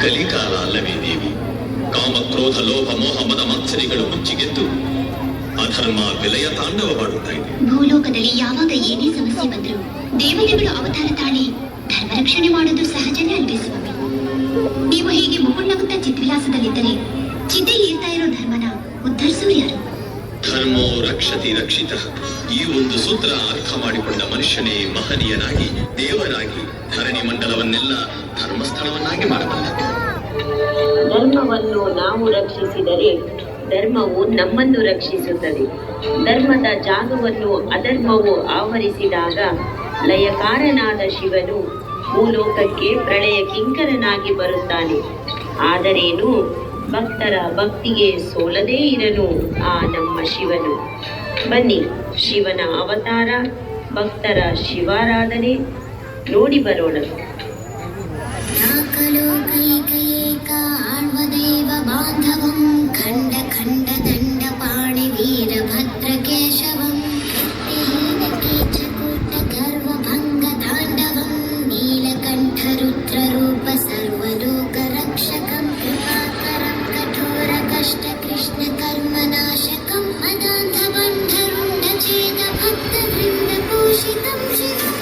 ಕಲಿಕಾಲ ಅಲ್ಲವೇ ದೇವಿ? ಕಾಮ ಕ್ರೋಧ ಲೋಭ ಮೋಹ ಮದ ಮಾತ್ಸರಿಗಳು ಮುಚ್ಚಿಗೆದ್ದು ಅಧರ್ಮ ವಿಲಯ ತಾಂಡವ ಮಾಡುತ್ತಾ ಇದೆ. ಭೂಲೋಕದಲ್ಲಿ ಯಾವಾಗ ಏನೇ ಸಮಸ್ಯೆ ಬಂದರೂ ದೇವತೆಗಳು ಅವತಾರ ತಾಳಿ ಧರ್ಮ ರಕ್ಷಣೆ ಮಾಡೋದು ಸಹಜನೇ ಅಲ್ವೇ ಸ್ವಾಮಿ? ನೀವು ಹೀಗೆ ಮುಗುಳ್ನಗುತ್ತಾ ಚಿದ್ವಿಲಾಸದಲ್ಲಿದ್ದರೆ ಚಿತೆಯಲ್ಲಿ ಇರ್ತಾ ಇರೋ ಧರ್ಮನ ಉದ್ಧರಿಸೋರು ಯಾರು? ಧರ್ಮೋ ರಕ್ಷತಿ ರಕ್ಷಿತ. ಈ ಒಂದು ಸೂತ್ರ ಅರ್ಥ ಮಾಡಿಕೊಂಡ ಮನುಷ್ಯನೇ ಮಹನೀಯನಾಗಿ ದೇವರಾಗಿ ಧರಣಿ ಮಂಡಲವನ್ನೆಲ್ಲ ಧರ್ಮಸ್ಥಳವನ್ನಾಗಿ ಮಾಡಬಲ್ಲ. ಧರ್ಮವನ್ನು ನಾವು ರಕ್ಷಿಸಿದರೆ ಧರ್ಮವು ನಮ್ಮನ್ನು ರಕ್ಷಿಸುತ್ತದೆ. ಧರ್ಮದ ಜಾಗವನ್ನು ಅಧರ್ಮವು ಆವರಿಸಿದಾಗ ಲಯಕಾರನಾದ ಶಿವನು ಭೂಲೋಕಕ್ಕೆ ಪ್ರಳಯ ಕಿಂಕರನಾಗಿ ಬರುತ್ತಾನೆ. ಆದರೇನು, ಭಕ್ತರ ಭಕ್ತಿಗೆ ಸೋಲದೇ ಇರನು ಆ ನಮ್ಮ ಶಿವನು. ಬನ್ನಿ, ಶಿವನ ಅವತಾರ, ಭಕ್ತರ ಶಿವಾರಾಧನೆ ನೋಡಿ ಬರೋಣ. ಬಾಂಧವಂ ಖಂಡ ಖಂಡ ದಂಡ ಪಾಣಿ ವೀರಭದ್ರ ಕೇಶವಂ ಕೀಚಕೂಟ ಗರ್ವ ಭಂಗ ತಾಂಡವಂ ನೀಲಕಂಠ ರುದ್ರ ರೂಪ ಸರ್ವಲೋಕ ರಕ್ಷಕಂ ಕೃಪಾಕರಂ ಕಠೋರ ಕಷ್ಟ ಕೃಷ್ಣ ಕರ್ಮನಾಶಕಂ ಮದಾಂಧ ಬಂಧರುಂಡ ಛೇದ ಭಕ್ತ ವೃಂದ ಪೋಷಿತಂ ಶಿವಂ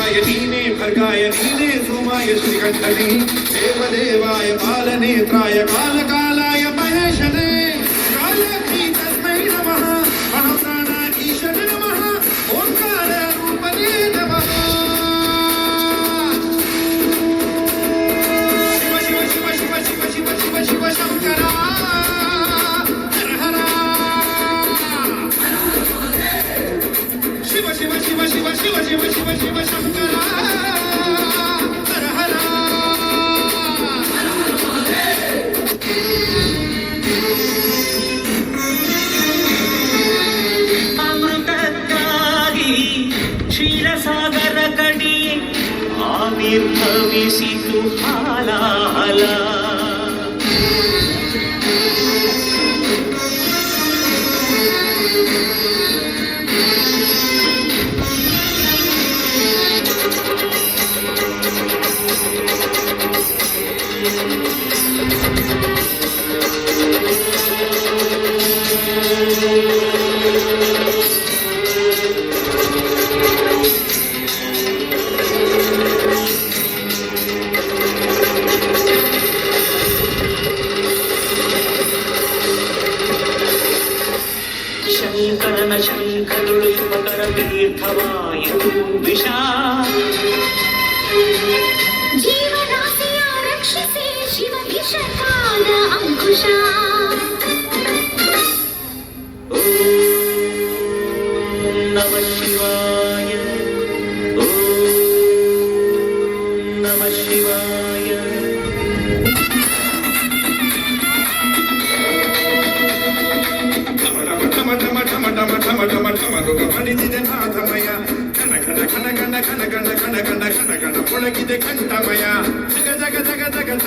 ಭದ್ರಾಯ ನೀನೇ ಭರ್ಗಾಯ ನೀನೇ ಸೋಮಾಯ ಶ್ರೀಕಂಠನೇ ದೇವದೇವಾಯ ಬಾಲನೇತ್ರಾಯ ಕಾಲಕಾಲಾಯ ಮಹೇಶನೇ ಕಾಲಕಿ ತಸ್ಮೈ ನಮಃ ಮಹಾಪ್ರಾಣ ಈಶನ ನಮಃ ಓಂಕಾರ ರೂಪನೇ ನಮಃ ಶಿವ ಶಿವ ಶಿವ ಶಿವ ಶಿವ ಶಿವ ಶಿವ ಶಿವ ಶಂಕರ ಹರ ಹರ ಶಿವ ಶಿವ ಶಿವ ಶಿವ ಶಿವ ಶಿವ ಶಿವ ಶಿವ ಶಂಕರ ಹರ ಹರ ಅಮೃತಕ್ಕಾಗಿ ಕ್ಷೀರಸಾಗರ ಕಡಿಯೇ ಆವಿರ್ಭವಿಸಿತು ಹಾಲಾಹಲ ಶಂಕರನ ಶಂಕರುಳು ಯುವಕರ ತೀರ್ಥವಾಯಿತು ವಿಷ ಜೀವರಾಶಿಯ ರಕ್ಷಿಸಿ ಶಿವ ವಿಷಕಾದ ಅಂಕುಶ ನಮ ಶಿವಾಯ ಓಂ ನಮ ಶಿವಾಯ ಮಡಿದಿದೆ ನಾಥಮಯ ಘನ ಘನ ಘನ ಘನ ಘನ ಘನ ಘನ ಘನ ಘನ ಘನ ಘನ ಮೊಳಗಿದೆ ಕಂಠಮಯ ಜಗ ಜಗ ಜಗ ಜಗ